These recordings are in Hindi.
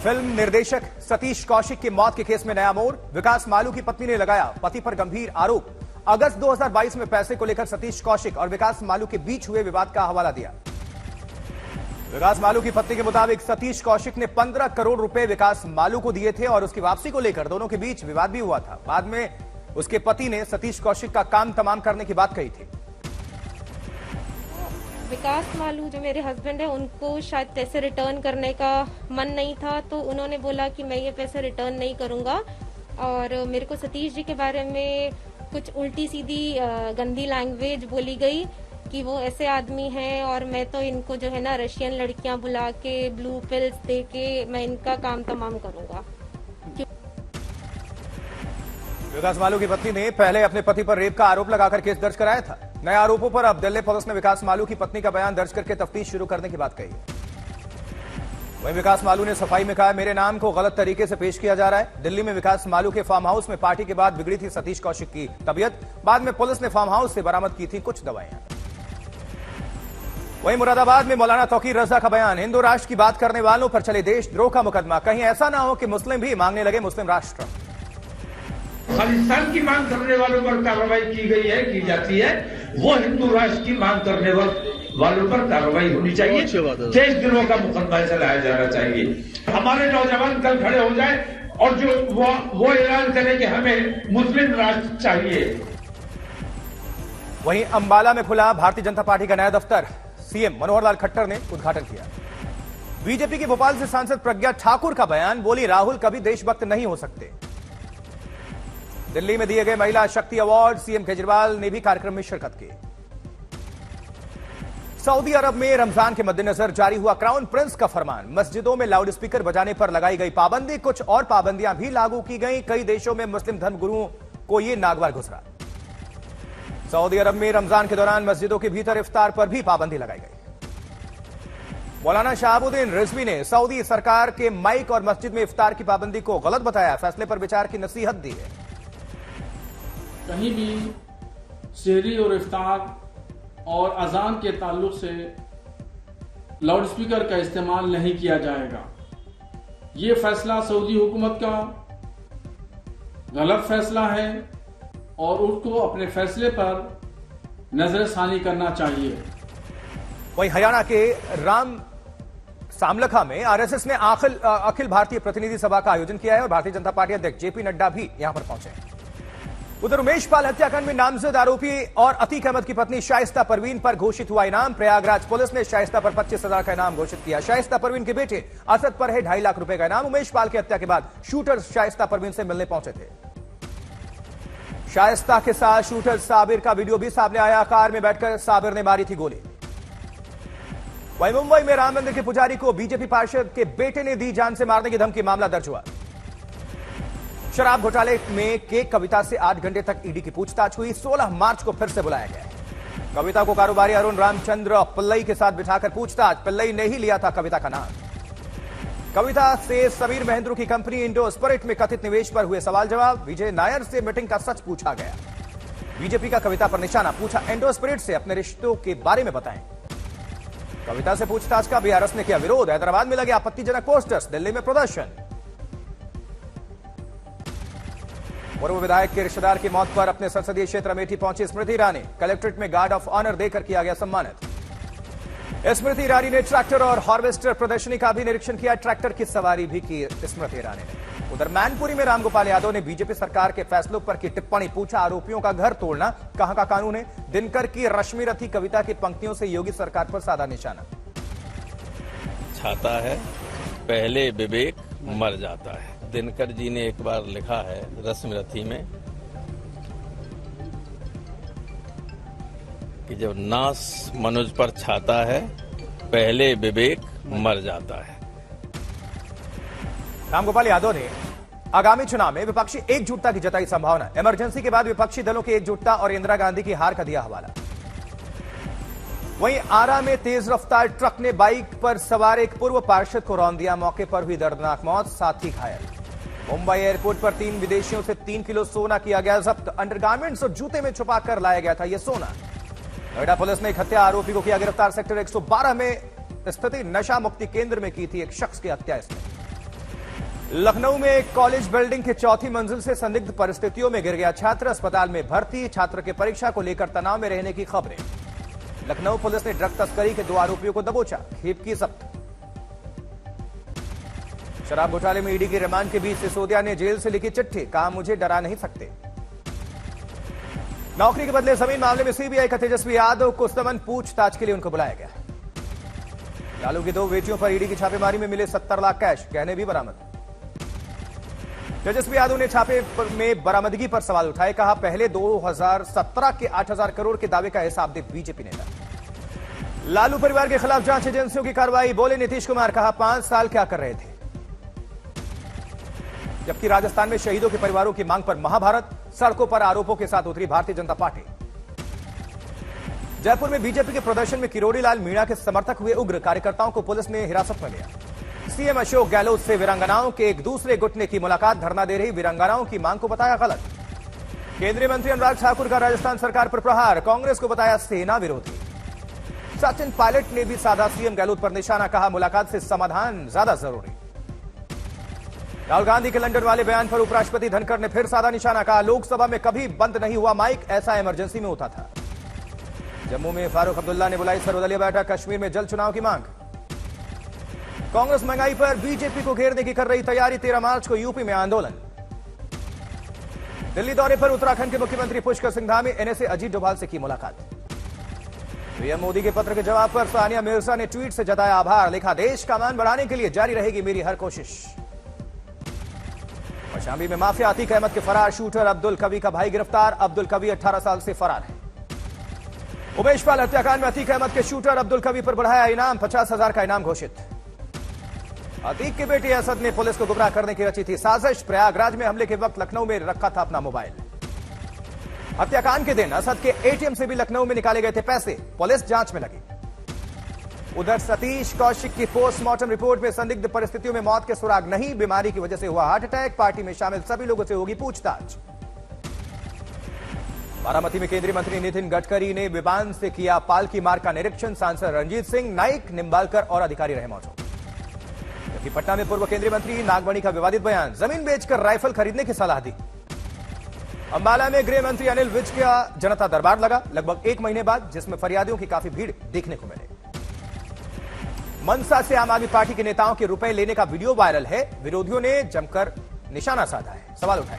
फिल्म निर्देशक सतीश कौशिक की मौत के केस में नया मोड़। विकास मालू की पत्नी ने लगाया पति पर गंभीर आरोप। अगस्त 2022 में पैसे को लेकर सतीश कौशिक और विकास मालू के बीच हुए विवाद का हवाला दिया। विकास मालू की पत्नी के मुताबिक सतीश कौशिक ने 15 करोड़ रुपए विकास मालू को दिए थे और उसकी वापसी को लेकर दोनों के बीच विवाद भी हुआ था। बाद में उसके पति ने सतीश कौशिक का काम तमाम करने की बात कही थी। विकास मालू जो मेरे हस्बैंड है, उनको शायद पैसे रिटर्न करने का मन नहीं था, तो उन्होंने बोला कि मैं ये पैसे रिटर्न नहीं करूंगा। और मेरे को सतीश जी के बारे में कुछ उल्टी सीधी गंदी लैंग्वेज बोली गई कि वो ऐसे आदमी हैं और मैं तो इनको जो है ना रशियन लड़कियां बुला के ब्लू पिल्स दे के मैं इनका काम तमाम करूंगा। विकास मालू की पत्नी ने पहले अपने पति पर रेप का आरोप लगाकर केस दर्ज कराया था। नए आरोपों पर अब दिल्ली पुलिस ने विकास मालू की पत्नी का बयान दर्ज करके तफ्तीश शुरू करने की बात कही है। वहीं विकास मालू ने सफाई में कहा, मेरे नाम को गलत तरीके से पेश किया जा रहा है। दिल्ली में विकास मालू के फार्म हाउस में पार्टी के बाद बिगड़ी थी सतीश कौशिक की तबीयत। बाद में पुलिस ने फार्म हाउस से बरामद की थी कुछ दवाएं। वहीं मुरादाबाद में मौलाना तौकीर रजा का बयान, हिंदू राष्ट्र की बात करने वालों पर चले देशद्रोह का मुकदमा। कहीं ऐसा ना हो कि मुस्लिम भी मांगने लगे मुस्लिम राष्ट्र। खालिस्तान की मांग करने वालों पर कार्रवाई की गई है, की जाती है। वो हिंदू राष्ट्र की मांग करने वालों पर कार्रवाई होनी चाहिए। देशद्रोह का मुकदमा ऐसा लाया जाना चाहिए। हमारे नौजवान कल खड़े हो जाए और जो वो ऐलान करें कि हमें मुस्लिम राष्ट्र चाहिए। वहीं अंबाला में खुला भारतीय जनता पार्टी का नया दफ्तर। सीएम मनोहर लाल खट्टर ने उद्घाटन किया। बीजेपी के भोपाल से सांसद प्रज्ञा ठाकुर का बयान, बोली राहुल कभी देशभक्त नहीं हो सकते। दिल्ली में दिए गए महिला शक्ति अवार्ड, सीएम केजरीवाल ने भी कार्यक्रम में शिरकत की। सऊदी अरब में रमजान के मद्देनजर जारी हुआ क्राउन प्रिंस का फरमान, मस्जिदों में लाउड स्पीकर बजाने पर लगाई गई पाबंदी। कुछ और पाबंदियां भी लागू की गई। कई देशों में मुस्लिम धर्मगुरुओं को यह नागवार गुजरा। सऊदी अरब में रमजान के दौरान मस्जिदों के भीतर इफ्तार पर भी पाबंदी लगाई गई। मौलाना शहाबुद्दीन रिजवी ने सऊदी सरकार के माइक और मस्जिद में इफ्तार की पाबंदी को गलत बताया। फैसले पर विचार की नसीहत दी है। कहीं भी शहरी और इफ्तार और अजान के ताल्लुक से लाउडस्पीकर का इस्तेमाल नहीं किया जाएगा। ये फैसला सऊदी हुकूमत का गलत फैसला है और उसको अपने फैसले पर नजरसानी करना चाहिए। वहीं हरियाणा के राम सामलखा में आरएसएस ने अखिल भारतीय प्रतिनिधि सभा का आयोजन किया है और भारतीय जनता पार्टी अध्यक्ष जेपी नड्डा भी यहां पर पहुंचे। उधर उमेश पाल हत्याकांड में नामजद आरोपी और अतीक अहमद की पत्नी शाइस्ता परवीन पर घोषित हुआ इनाम। प्रयागराज पुलिस ने शाइस्ता पर 25,000 का इनाम घोषित किया। शाइस्ता परवीन के बेटे असद पर है 2.5 लाख रुपए का इनाम। उमेश पाल की हत्या के बाद शूटर शाइस्ता परवीन से मिलने पहुंचे थे। शाइस्ता के साथ शूटर साबिर का वीडियो भी सामने आया। कार में बैठकर साबिर ने मारी थी गोली। वहीं मुंबई में राम मंदिर के पुजारी को बीजेपी पार्षद के बेटे ने दी जान से मारने की धमकी, मामला दर्ज हुआ। शराब घोटाले में केक कविता से 8 घंटे तक ईडी की पूछताछ हुई। 16 मार्च को फिर से बुलाया गया। कविता को कारोबारी अरुण रामचंद्र पिल्लई के साथ बिठाकर पूछताछ। पिल्लई ने ही लिया था कविता का नाम। कविता से समीर महेंद्रू की कंपनी इंडो स्पिरिट में कथित निवेश पर हुए सवाल जवाब। विजय नायर से मीटिंग का सच पूछा गया। बीजेपी का कविता पर निशाना, पूछा इंडो स्पिरिट से अपने रिश्तों के बारे में बताएं। कविता से पूछताछ का बीआरएस ने किया विरोध। हैदराबाद में लगे आपत्तिजनक पोस्टर्स, दिल्ली में प्रदर्शन। पूर्व विधायक के रिश्तेदार की मौत पर अपने संसदीय क्षेत्र अमेठी पहुंची स्मृति ईरानी। कलेक्ट्रेट में गार्ड ऑफ ऑनर देकर किया गया सम्मानित। स्मृति ईरानी ने ट्रैक्टर और हार्वेस्टर प्रदर्शनी का भी निरीक्षण किया। ट्रैक्टर की सवारी भी की स्मृति ईरानी ने। उधर मैनपुरी में रामगोपाल यादव ने बीजेपी सरकार के फैसलों पर की टिप्पणी, पूछा आरोपियों का घर तोड़ना कहां का कानून है। दिनकर की रश्मि रथी कविता की पंक्तियों से योगी सरकार पर साधा निशाना। छाता है पहले विवेक मर जाता है। दिनकर जी ने एक बार लिखा है रश्मिरथी में कि जब नास मनुज पर छाता है पहले विवेक मर जाता है। रामगोपाल यादव ने आगामी चुनाव में विपक्षी एकजुटता की जताई संभावना। इमरजेंसी के बाद विपक्षी दलों की एकजुटता और इंदिरा गांधी की हार का दिया हवाला। वहीं आरा में तेज रफ्तार ट्रक ने बाइक पर सवार एक पूर्व पार्षद को रौंद दिया। मौके पर हुई दर्दनाक मौत, साथी घायल। मुंबई एयरपोर्ट पर 3 विदेशियों से 3 किलो सोना किया गया जब्त। अंडरगारमेंट्स और जूते में छुपाकर लाया गया था यह सोना। नोएडा पुलिस ने एक हत्या आरोपी को किया गिरफ्तार। सेक्टर 112 में स्थित नशा मुक्ति केंद्र में की थी एक शख्स की हत्या। इसमें लखनऊ में एक कॉलेज बिल्डिंग की चौथी मंजिल से संदिग्ध परिस्थितियों में गिर गया छात्र, अस्पताल में भर्ती। छात्र के परीक्षा को लेकर तनाव में रहने की खबरें। लखनऊ पुलिस ने ड्रग तस्करी के 2 आरोपियों को दबोचा, खेप की जब्त। शराब घोटाले में ईडी की रिमांड के बीच सिसोदिया ने जेल से लिखी चिट्ठी, कहा मुझे डरा नहीं सकते। नौकरी के बदले जमीन मामले में सीबीआई का तेजस्वी यादव को समन पूछताछ के लिए उनको बुलाया गया। लालू की 2 बेटियों पर ईडी की छापेमारी में मिले 70 लाख कैश, गहने भी बरामद। तेजस्वी यादव ने छापे में बरामदगी पर सवाल उठाए, कहा पहले 2017 के 8,000 करोड़ के दावे का हिसाब दे बीजेपी नेता। लालू परिवार के खिलाफ जांच एजेंसियों की कार्रवाई, बोले नीतीश कुमार, कहा 5 साल क्या कर रहे थे। जबकि राजस्थान में शहीदों के परिवारों की मांग पर महाभारत, सड़कों पर आरोपों के साथ उतरी भारतीय जनता पार्टी। जयपुर में बीजेपी के प्रदर्शन में किरोड़ी लाल मीणा के समर्थक हुए उग्र, कार्यकर्ताओं को पुलिस ने हिरासत में लिया। सीएम अशोक गहलोत से वीरांगनाओं के एक दूसरे गुट ने की मुलाकात, धरना दे रही वीरांगनाओं की मांग को बताया गलत। केंद्रीय मंत्री अनुराग ठाकुर का राजस्थान सरकार पर प्रहार, कांग्रेस को बताया सेना विरोधी। सचिन पायलट ने भी साधा सीएम गहलोत पर निशाना, कहा मुलाकात से समाधान ज्यादा जरूरी। राहुल गांधी के लंदन वाले बयान पर उपराष्ट्रपति धनखड़ ने फिर साधा निशाना, कहा लोकसभा में कभी बंद नहीं हुआ माइक, ऐसा इमरजेंसी में होता था। जम्मू में फारूक अब्दुल्ला ने बुलाई सर्वदलीय बैठक, कश्मीर में जल्द चुनाव की मांग। कांग्रेस महंगाई पर बीजेपी को घेरने की कर रही तैयारी, 13 मार्च को यूपी में आंदोलन। दिल्ली दौरे पर उत्तराखंड के मुख्यमंत्री पुष्कर सिंह धामी, एनएसए अजीत डोभाल से की मुलाकात। पीएम मोदी के पत्र के जवाब पर सानिया मिर्जा ने ट्वीट से जताया आभार, लिखा देश का मान बढ़ाने के लिए जारी रहेगी मेरी हर कोशिश। कौशाम्बी में माफिया अतीक अहमद के फरार शूटर अब्दुल कवी का भाई गिरफ्तार, अब्दुल कवी 18 साल से फरार है। उमेश पाल हत्याकांड में अतीक अहमद के शूटर अब्दुल कवी पर बढ़ाया इनाम, 50,000 का इनाम घोषित। अतीक के बेटे असद ने पुलिस को गुमराह करने की रची थी साजिश, प्रयागराज में हमले के वक्त लखनऊ में रखा था अपना मोबाइल। हत्याकांड के दिन असद के एटीएम से भी लखनऊ में निकाले गए थे पैसे, पुलिस जांच में लगी। उधर सतीश कौशिक की पोस्टमार्टम रिपोर्ट में संदिग्ध परिस्थितियों में मौत के सुराग नहीं, बीमारी की वजह से हुआ हार्ट अटैक, पार्टी में शामिल सभी लोगों से होगी पूछताछ। बारामती में केंद्रीय मंत्री नितिन गडकरी ने विमान से किया पालकी मार्ग का निरीक्षण, सांसद रंजीत सिंह, नाइक, निम्बालकर और अधिकारी रहे मौजूद। जबकि पटना में पूर्व केंद्रीय मंत्री नागमणि का विवादित बयान, जमीन बेचकर राइफल खरीदने की सलाह दी। अंबाला में गृह मंत्री अनिल विज का जनता दरबार लगा, लगभग 1 महीने बाद, जिसमें फरियादियों की काफी भीड़ देखने को मिली। मनसा से आम आदमी पार्टी के नेताओं के रुपए लेने का वीडियो वायरल है, विरोधियों ने जमकर निशाना साधा है, सवाल उठाए।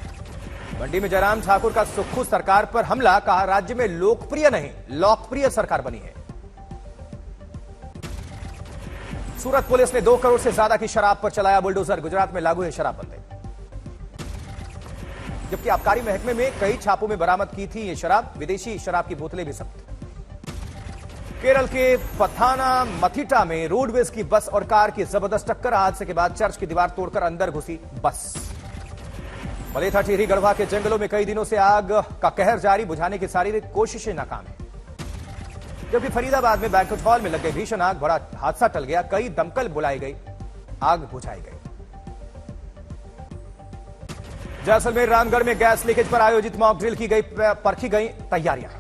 मंडी में जयराम ठाकुर का सुक्खू सरकार पर हमला, कहा राज्य में लोकप्रिय नहीं लोकप्रिय सरकार बनी है। सूरत पुलिस ने 2 करोड़ से ज्यादा की शराब पर चलाया बुलडोजर, गुजरात में लागू है शराबबंदी। जबकि आबकारी महकमे में कई छापों में बरामद की थी ये शराब, विदेशी शराब की बोतलें भी जब्त। केरल के पथाना मथिटा में रोडवेज की बस और कार की जबरदस्त टक्कर, हादसे के बाद चर्च की दीवार तोड़कर अंदर घुसी बस। मलेथा टिहरी गढ़वा के जंगलों में कई दिनों से आग का कहर जारी, बुझाने की सारी कोशिशें नाकाम है। जबकि फरीदाबाद में बैंक्वेट हॉल में लग गई भीषण आग, बड़ा हादसा टल गया, कई दमकल बुलाई गई, आग बुझाई गई। जैसलमेर रामगढ़ में गैस लीकेज पर आयोजित मॉक ड्रिल की गई, परखी गई तैयारियां।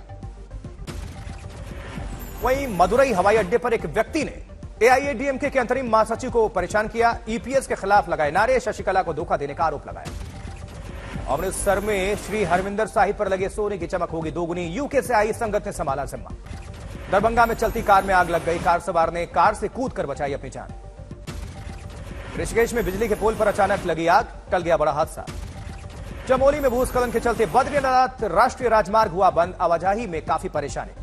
वहीं मदुरई हवाई अड्डे पर एक व्यक्ति ने एआईएडीएमके के अंतरिम महासचिव को परेशान किया, ईपीएस के खिलाफ लगाए नारे, शशिकला को धोखा देने का आरोप लगाया। अमृतसर में श्री हरमिंदर साहिब पर लगे सोने की चमक होगी दोगुनी, यूके से आई संगत ने संभाला जिम्मा। दरभंगा में चलती कार में आग लग गई, कार सवार ने कार से कूदकर बचाई अपनी जान। ऋषिकेश में बिजली के पोल पर अचानक लगी आग, टल गया बड़ा हादसा। चमोली में भूस्खलन के चलते बद्रीनाथ राष्ट्रीय राजमार्ग हुआ बंद, आवाजाही में काफी परेशानी।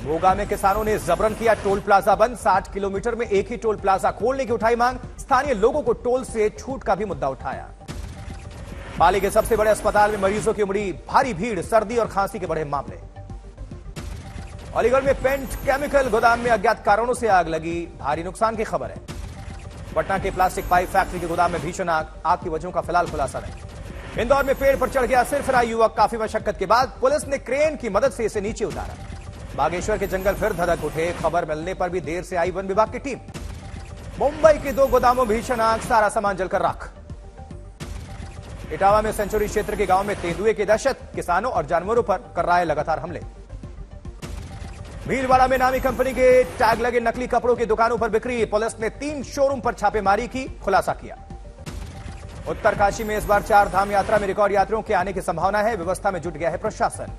भोगा में किसानों ने जबरन किया टोल प्लाजा बंद, 60 किलोमीटर में एक ही टोल प्लाजा खोलने की उठाई मांग, स्थानीय लोगों को टोल से छूट का भी मुद्दा उठाया। पाली के सबसे बड़े अस्पताल में मरीजों की उमड़ी भारी भीड़, सर्दी और खांसी के बढ़े मामले। अलीगढ़ में पेंट केमिकल गोदाम में अज्ञात कारणों से आग लगी, भारी नुकसान की खबर है। पटना के प्लास्टिक पाइप फैक्ट्री के गोदाम में भीषण आग की वजहों का फिलहाल खुलासा नहीं। इंदौर में पेड़ पर चढ़ गया सिरफिरा युवक, काफी मशक्कत के बाद पुलिस ने क्रेन की मदद से इसे नीचे उतारा। बागेश्वर के जंगल फिर धधक उठे, खबर मिलने पर भी देर से आई वन विभाग की टीम। मुंबई के 2 गोदामों भीषण आग, सारा सामान जलकर राख। इटावा में सेंचुरी क्षेत्र के गांव में तेंदुए की दहशत, किसानों और जानवरों पर कर रहा है लगातार हमले। भीलवाड़ा में नामी कंपनी के टैग लगे नकली कपड़ों की दुकानों पर बिक्री, पुलिस ने 3 शोरूम पर छापेमारी की, खुलासा किया। उत्तरकाशी में इस बार 4 धाम यात्रा में रिकॉर्ड यात्रियों के आने की संभावना है। व्यवस्था में जुट गया है प्रशासन।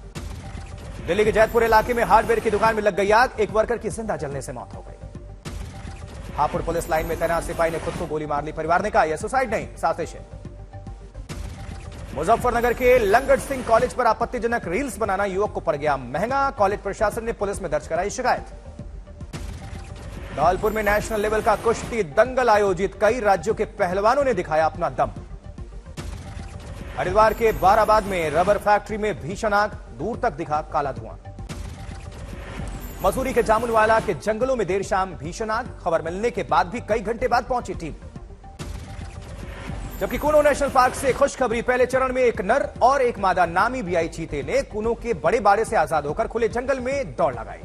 दिल्ली के जैतपुर इलाके में हार्डवेयर की दुकान में लग गई आग, एक वर्कर की जिंदा जलने से मौत हो गई। हापुड़ पुलिस लाइन में तैनात सिपाही ने खुद को गोली मार ली। परिवार ने कहा यह सुसाइड नहीं, साजिश है। मुजफ्फरनगर के लंगट सिंह कॉलेज पर आपत्तिजनक रील्स बनाना युवक को पड़ गया महंगा। कॉलेज प्रशासन ने पुलिस में दर्ज कराई शिकायत। धौलपुर में नेशनल लेवल का कुश्ती दंगल आयोजित, कई राज्यों के पहलवानों ने दिखाया अपना दम। हरिद्वार के बाराबाद में रबर फैक्ट्री में भीषण आग, दूर तक दिखा काला धुआं। मसूरी के जामुनवाला के जंगलों में देर शाम भीषण आग, खबर मिलने के बाद भी कई घंटे बाद पहुंची टीम। जबकि कूनो नेशनल पार्क से खुशखबरी, पहले चरण में एक नर और एक मादा नामी बियाई चीते ने कूनो के बड़े बाड़े से आजाद होकर खुले जंगल में दौड़ लगाई।